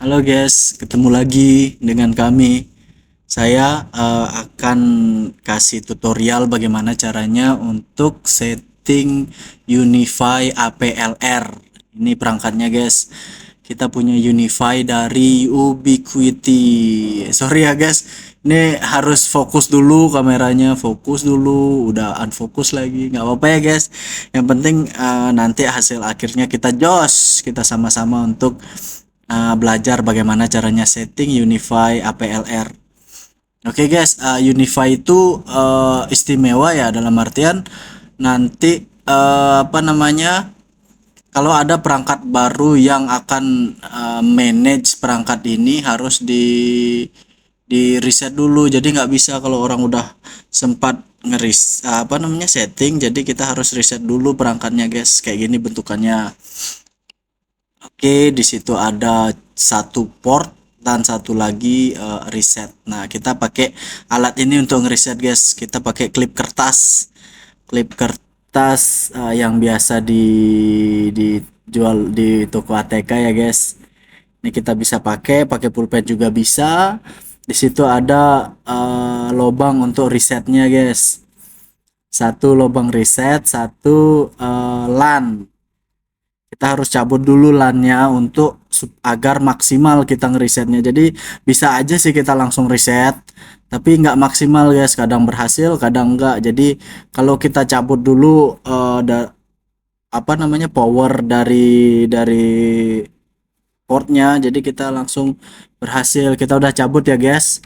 Halo guys, ketemu lagi dengan kami. Saya akan kasih tutorial bagaimana caranya untuk setting Unify APLR. Ini perangkatnya guys. Kita punya Unify dari Ubiquiti. Sorry ya guys, ini harus fokus dulu kameranya, fokus dulu, udah unfokus lagi. Nggak apa-apa ya guys. Yang penting nanti hasil akhirnya kita jos, kita sama-sama untuk belajar bagaimana caranya setting Unify APLR. Oke guys, Unify itu istimewa ya dalam artian nanti apa namanya, kalau ada perangkat baru yang akan manage perangkat ini harus di reset dulu. Jadi nggak bisa kalau orang udah sempat apa namanya setting, jadi kita harus reset dulu perangkatnya guys. Kayak gini bentukannya. Oke, di situ ada satu port dan satu lagi reset. Nah, kita pakai alat ini untuk ngereset guys. Kita pakai klip kertas yang biasa dijual di toko ATK ya guys. Ini kita bisa pakai pulpen juga bisa. Di situ ada lubang untuk resetnya guys. Satu lubang reset, satu LAN. Kita harus cabut dulu LAN-nya untuk agar maksimal kita ngerisetnya. Jadi bisa aja sih kita langsung reset, tapi nggak maksimal guys. Kadang berhasil, kadang enggak. Jadi kalau kita cabut dulu apa namanya power dari portnya, jadi kita langsung berhasil. Kita udah cabut ya guys.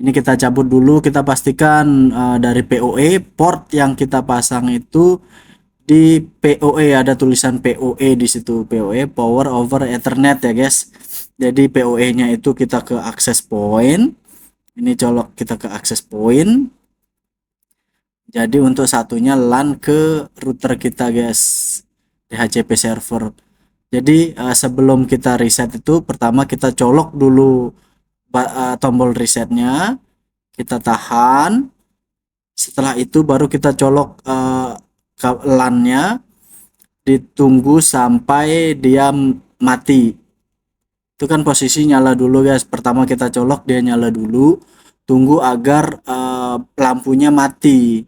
Ini kita cabut dulu, kita pastikan dari PoE port yang kita pasang itu di PoE, ada tulisan PoE di situ, PoE Power over Ethernet ya guys. Jadi PoE-nya itu kita ke access point. Ini colok kita ke access point. Jadi untuk satunya LAN ke router kita guys, DHCP server. Jadi sebelum kita reset itu pertama kita colok dulu tombol resetnya, kita tahan. Setelah itu baru kita colok LAN-nya, ditunggu sampai dia mati. Itu kan posisi nyala dulu guys. Pertama kita colok dia nyala dulu, tunggu agar lampunya mati.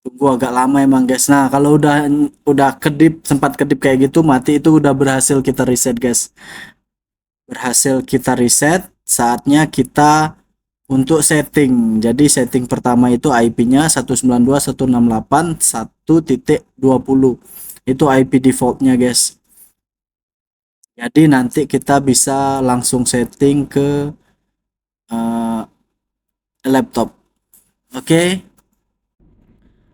Tunggu agak lama emang guys. Nah, kalau udah kedip, sempat kedip kayak gitu mati, itu udah berhasil kita reset guys. Berhasil kita reset, saatnya kita untuk setting. Jadi setting pertama itu IP-nya 192.168.1.20. Itu IP defaultnya guys. Jadi nanti kita bisa langsung setting ke laptop. Oke.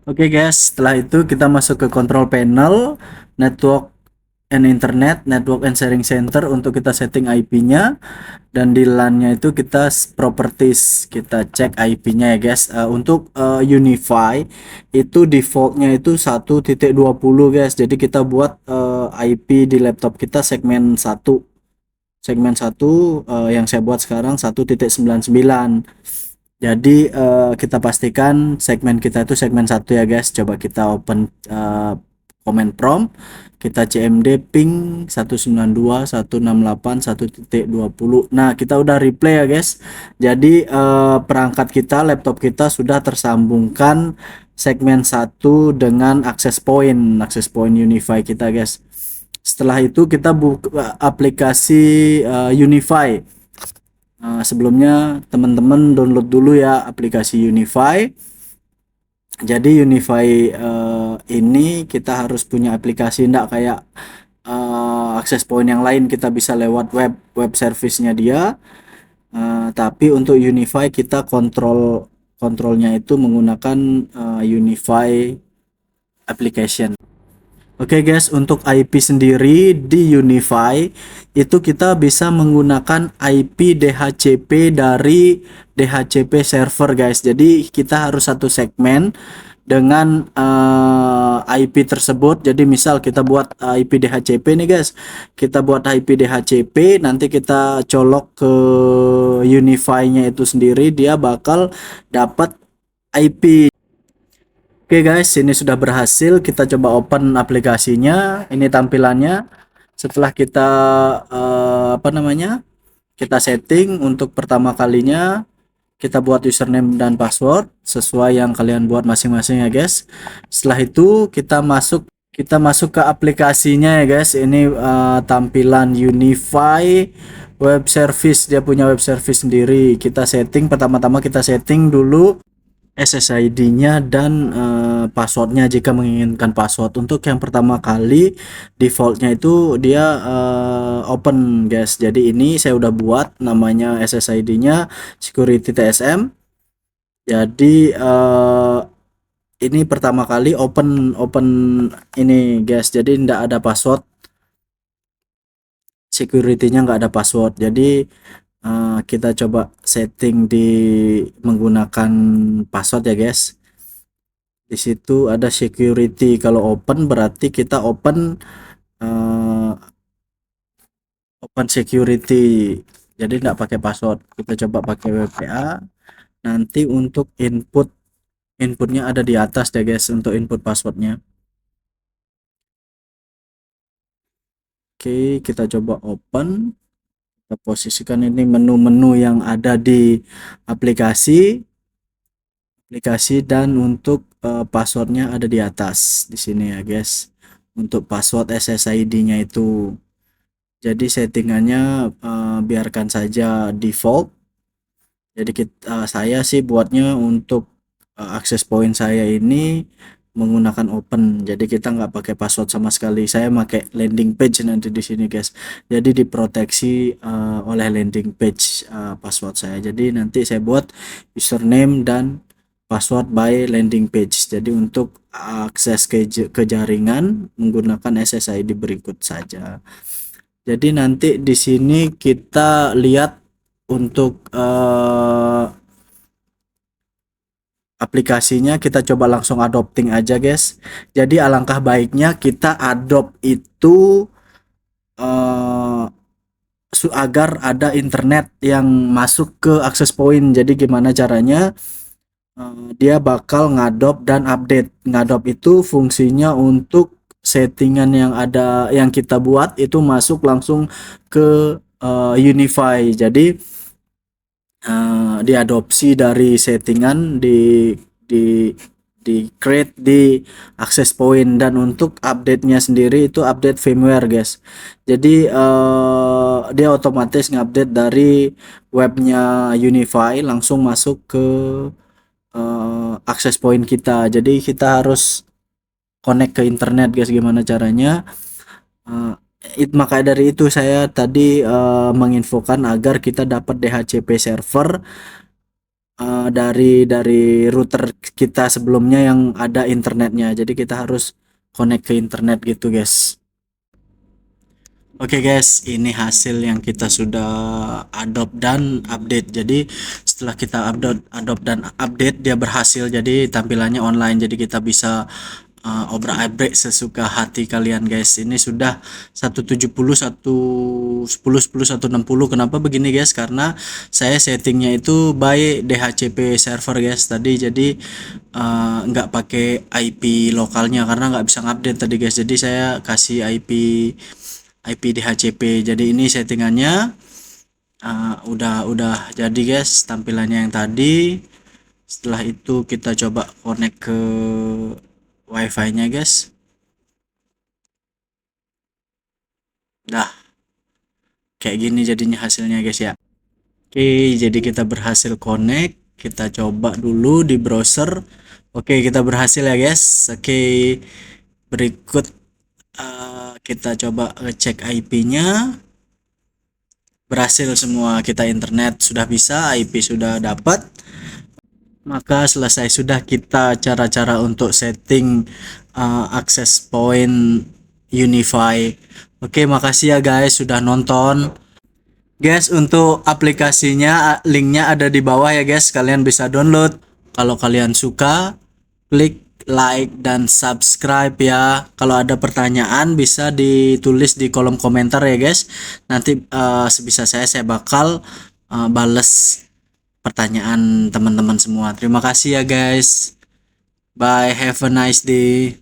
Oke guys, setelah itu kita masuk ke control panel, network and internet, network and sharing center untuk kita setting IP-nya. Dan di LAN-nya itu kita properties, kita cek IP-nya ya guys. Untuk Unify itu defaultnya itu 1.20 guys. Jadi kita buat IP di laptop kita segmen 1. Segmen 1 yang saya buat sekarang 1.99. Jadi kita pastikan segmen kita itu segmen 1 ya guys. Coba kita open command prompt, kita cmd ping 192.168.1.20. Nah, kita udah replay ya guys. Jadi perangkat kita, laptop kita sudah tersambungkan segmen 1 dengan access point Unify kita guys. Setelah itu kita buka aplikasi Unify. Sebelumnya teman-teman download dulu ya aplikasi Unify. Jadi Unify ini kita harus punya aplikasi, enggak kayak access point yang lain kita bisa lewat web service-nya dia. Tapi untuk Unify kita kontrolnya itu menggunakan Unify application. Oke guys, untuk IP sendiri di Unify itu kita bisa menggunakan IP DHCP dari DHCP server guys. Jadi kita harus satu segmen dengan IP tersebut. Jadi misal kita buat IP DHCP nih guys, kita buat IP DHCP, nanti kita colok ke Unify-nya itu sendiri, dia bakal dapat IP. Oke guys, ini sudah berhasil. Kita coba open aplikasinya. Ini tampilannya. Setelah kita apa namanya, kita setting untuk pertama kalinya, kita buat username dan password sesuai yang kalian buat masing-masing ya guys. Setelah itu kita masuk ke aplikasinya ya guys. Ini tampilan Unify web service, dia punya web service sendiri. Kita setting, pertama-tama kita setting dulu SSID-nya dan passwordnya jika menginginkan password. Untuk yang pertama kali defaultnya itu dia open guys. Jadi ini saya udah buat namanya SSID-nya security TSM. Jadi ini pertama kali open open ini guys. Jadi tidak ada password, security-nya nggak ada password. Jadi kita coba setting di menggunakan password ya guys. Di situ ada security, kalau open berarti kita open open security, jadi nggak pakai password. Kita coba pakai WPA. Nanti untuk inputnya ada di atas ya guys, untuk input passwordnya. Oke, kita coba open, kita posisikan ini menu-menu yang ada di aplikasi dan untuk passwordnya ada di atas di sini ya guys. Untuk password SSID-nya itu, jadi settingannya biarkan saja default. Jadi saya sih buatnya untuk access point saya ini menggunakan open, jadi kita nggak pakai password sama sekali. Saya pakai landing page nanti di sini guys, jadi diproteksi oleh landing page password saya. Jadi nanti saya buat username dan password by landing page. Jadi untuk akses ke jaringan menggunakan SSID berikut saja. Jadi nanti di sini kita lihat untuk aplikasinya, kita coba langsung adopting aja guys. Jadi alangkah baiknya kita adopt itu agar ada internet yang masuk ke access point. Jadi gimana caranya? Dia bakal ngadop dan update. Ngadop itu fungsinya untuk settingan yang ada, yang kita buat itu masuk langsung ke Unify. Jadi diadopsi dari settingan di create di access point. Dan untuk update-nya sendiri itu update firmware guys. Jadi dia otomatis ngupdate dari webnya Unify langsung masuk ke access point kita. Jadi kita harus connect ke internet guys. Gimana caranya? Maka dari itu saya tadi menginfokan agar kita dapat DHCP server dari router kita sebelumnya yang ada internetnya. Jadi kita harus connect ke internet gitu guys. Oke guys, ini hasil yang kita sudah adopt dan update. Jadi setelah kita adopt dan update, dia berhasil. Jadi tampilannya online. Jadi kita bisa obrak-abrik sesuka hati kalian guys. Ini sudah 170, 110, 10, 160. Kenapa begini guys? Karena saya settingnya itu by DHCP server guys tadi. Jadi nggak pakai IP lokalnya karena nggak bisa ngupdate tadi guys. Jadi saya kasih IP DHCP. Jadi ini settingannya udah jadi guys, tampilannya yang tadi. Setelah itu kita coba connect ke wifi nya guys. Dah kayak gini jadinya hasilnya guys ya. Oke, jadi kita berhasil connect. Kita coba dulu di browser. Oke, kita berhasil ya guys. Oke, berikut kita coba ngecek IP-nya. Berhasil semua, kita internet sudah bisa, IP sudah dapat. Maka selesai sudah kita cara-cara untuk setting access point Unify. Oke, makasih ya guys sudah nonton. Guys, untuk aplikasinya linknya ada di bawah ya guys, kalian bisa download. Kalau kalian suka, klik like dan subscribe ya. Kalau ada pertanyaan bisa ditulis di kolom komentar ya guys. Nanti sebisa saya bakal bales pertanyaan teman-teman semua. Terima kasih ya guys. Bye, have a nice day.